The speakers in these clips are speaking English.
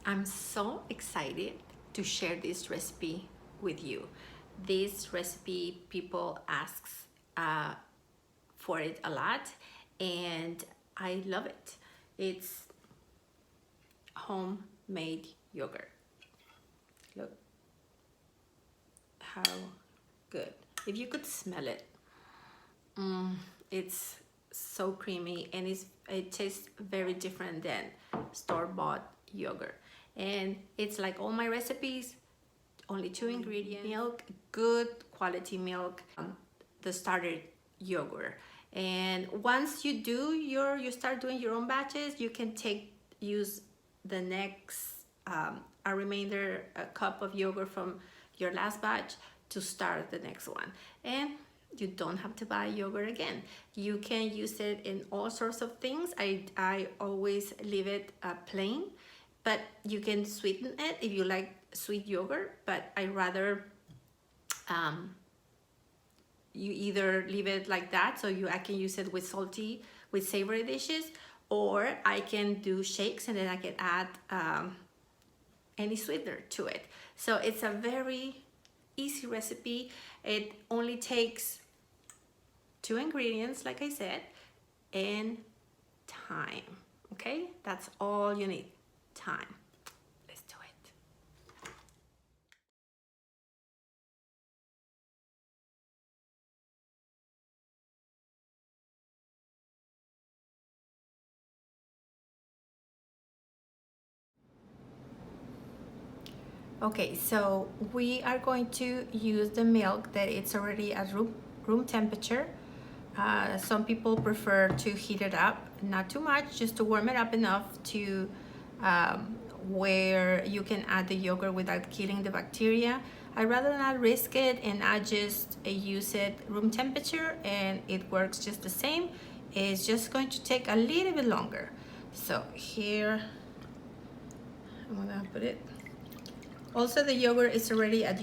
I'm so excited to share this recipe with you. This recipe, people asks for it a lot, and I love it. It's homemade yogurt. Look how good. If you could smell it, it's so creamy, and it tastes very different than store-bought yogurt. And it's like all my recipes, only two ingredients: milk, good quality milk, the starter yogurt. And once you start doing your own batches, you can use the next a remainder a cup of yogurt from your last batch to start the next one. And you don't have to buy yogurt again. You can use it in all sorts of things. I always leave it plain, but you can sweeten it if you like sweet yogurt, but I rather you either leave it like that, so I can use it with savory dishes, or I can do shakes and then I can add any sweetener to it. So it's a very easy recipe. It only takes two ingredients, like I said, and time. Okay, that's all you need. Time. Let's do it. Okay, so we are going to use the milk that it's already at room temperature. Some people prefer to heat it up, not too much, just to warm it up enough to where you can add the yogurt without killing the bacteria. I'd rather not risk it, and I just use it room temperature, and it works just the same. It's just going to take a little bit longer. So here, I'm gonna put it. Also, the yogurt is already at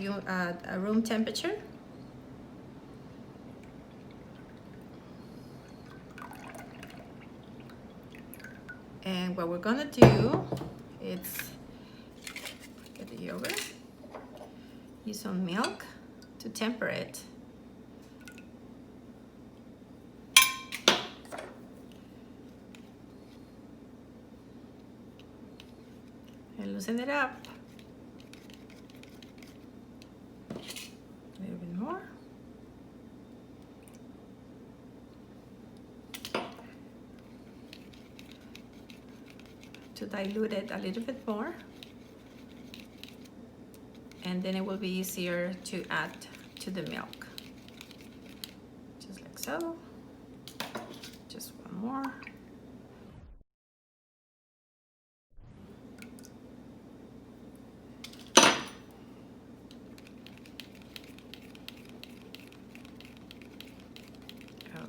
room temperature. And what we're gonna do is get the yogurt, use some milk to temper it. And loosen it up. A little bit more. To dilute it a little bit more. And then it will be easier to add to the milk. Just like so. Just one more.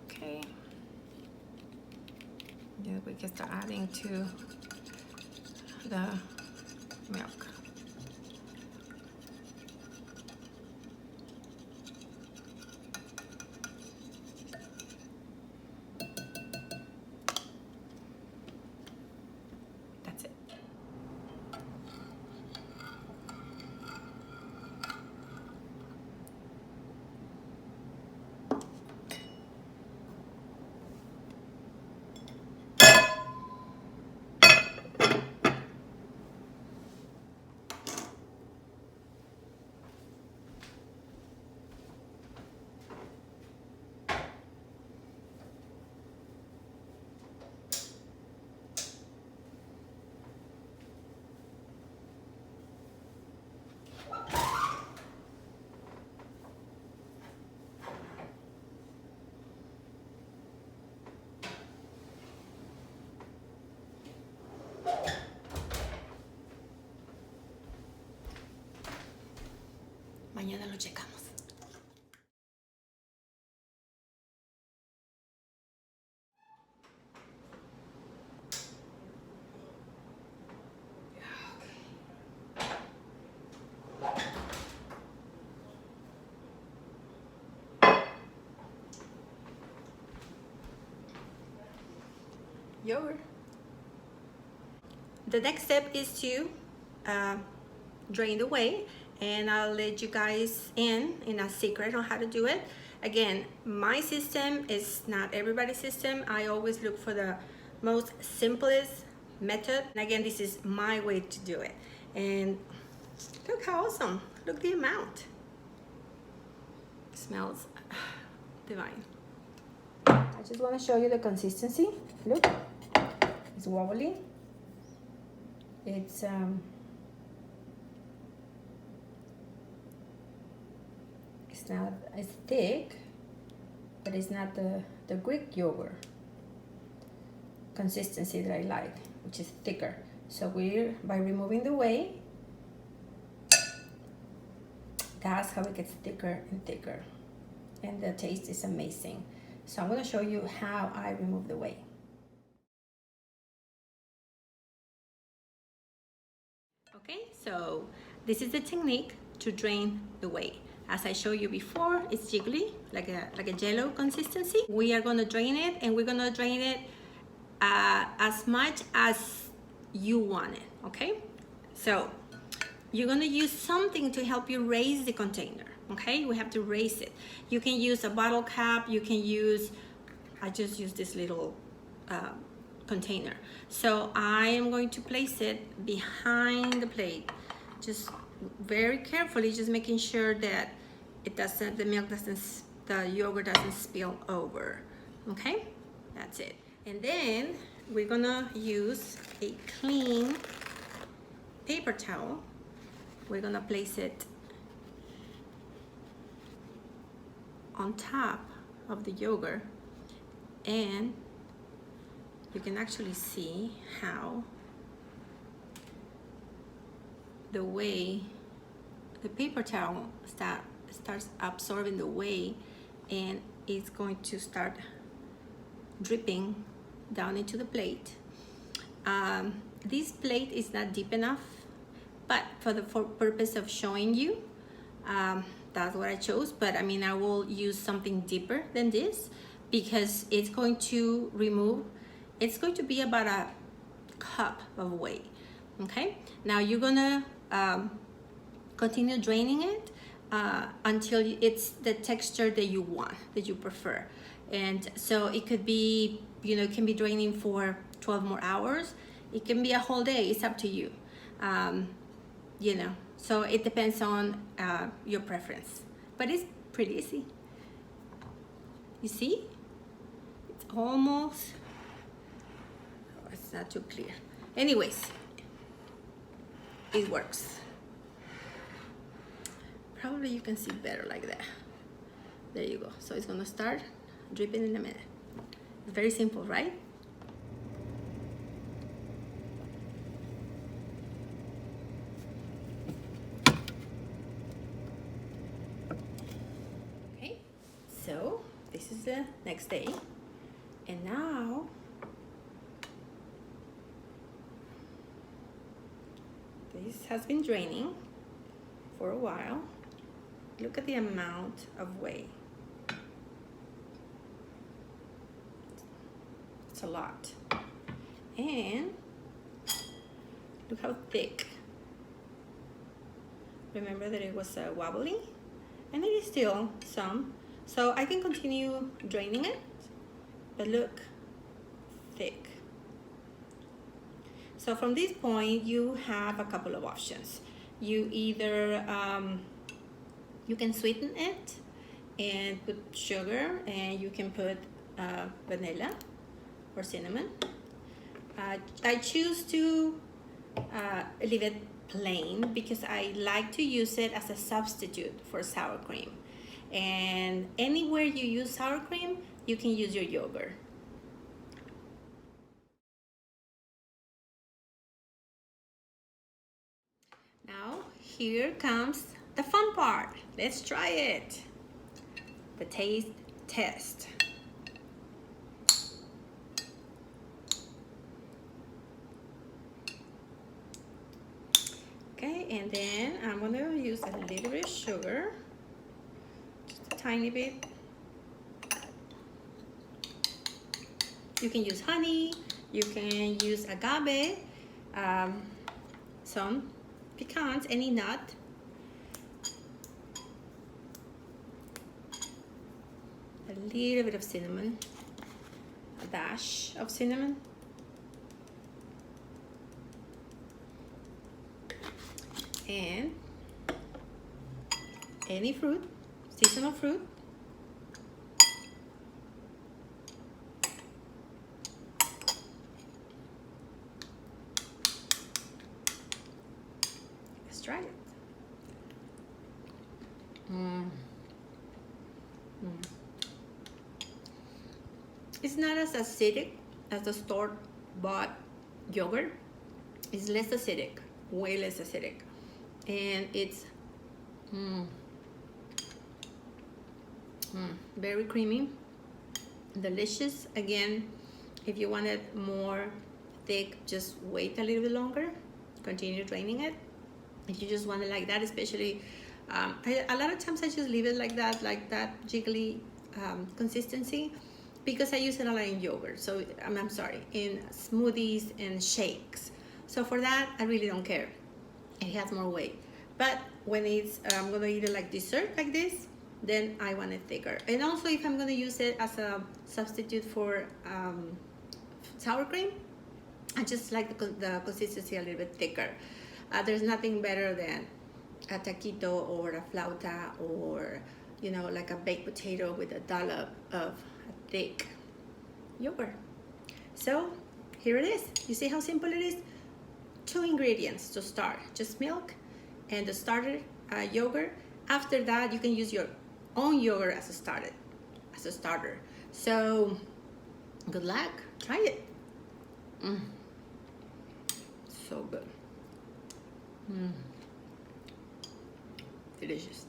Okay. Then we can start adding to the milk. That's it. Mañana lo checamos. Yogurt. The next step is to drain the whey, and I'll let you guys in a secret on how to do it. Again, my system is not everybody's system. I always look for the most simplest method. And again, this is my way to do it. And look how awesome. Look the amount. It smells divine. I just want to show you the consistency. Look, it's wobbly. It's not as thick, but it's not the Greek yogurt consistency that I like, which is thicker. So by removing the whey, that's how it gets thicker and thicker, and the taste is amazing. So I'm going to show you how I remove the whey. Okay, so this is the technique to drain the whey. As I showed you before, it's jiggly, like a jello consistency. We are gonna drain it, and we're gonna drain it as much as you want it, okay? So you're gonna use something to help you raise the container, okay? We have to raise it. You can use a bottle cap, you can use, I just use this little container. So I am going to place it behind the plate, just very carefully, just making sure that the yogurt doesn't spill over. Okay, that's it. And then we're gonna use a clean paper towel. We're gonna place it on top of the yogurt, and you can actually see how the whey, the paper towel starts absorbing the whey, and it's going to start dripping down into the plate. This plate is not deep enough, but for purpose of showing you, that's what I chose. But I mean, I will use something deeper than this, because it's going to be about a cup of whey. Okay, now you're gonna continue draining it until it's the texture that you want, that you prefer. And so it could be, it can be draining for 12 more hours. It can be a whole day. It's up to you. So it depends on your preference. But it's pretty easy. You see? It's almost, it's not too clear. Anyways, it works. Probably you can see better like that. There you go. So it's gonna start dripping in a minute. It's very simple, right? Okay, so this is the next day, and now this has been draining for a while. Look at the amount of whey. It's a lot. And look how thick. Remember that it was wobbly? And it is still some. So I can continue draining it, but look, thick. So from this point, you have a couple of options. You either, you can sweeten it and put sugar, and you can put vanilla or cinnamon. I choose to leave it plain because I like to use it as a substitute for sour cream. And anywhere you use sour cream, you can use your yogurt. Now, here comes the fun part. Let's try it. The taste test. Okay, and then I'm gonna use a little bit of sugar, just a tiny bit. You can use honey, you can use agave, some pecans, any nut. A little bit of cinnamon, a dash of cinnamon. And any fruit, seasonal fruit. Let's try it. It's not as acidic as the store-bought yogurt. It's less acidic, way less acidic. And it's very creamy, delicious. Again, if you want it more thick, just wait a little bit longer, continue draining it. If you just want it like that, especially a lot of times I just leave it like that jiggly consistency, because I use it a lot in yogurt. So I'm sorry, in smoothies and shakes. So for that, I really don't care. It has more weight. But when it's I'm gonna eat it like dessert like this, then I want it thicker. And also, if I'm gonna use it as a substitute for sour cream, I just like the consistency a little bit thicker. There's nothing better than a taquito or a flauta, or like a baked potato with a dollop of thick yogurt. So here it is. You see how simple it is? 2 ingredients to start, just milk and the starter yogurt. After that, you can use your own yogurt as a starter. So good luck, try it. So good. Delicious.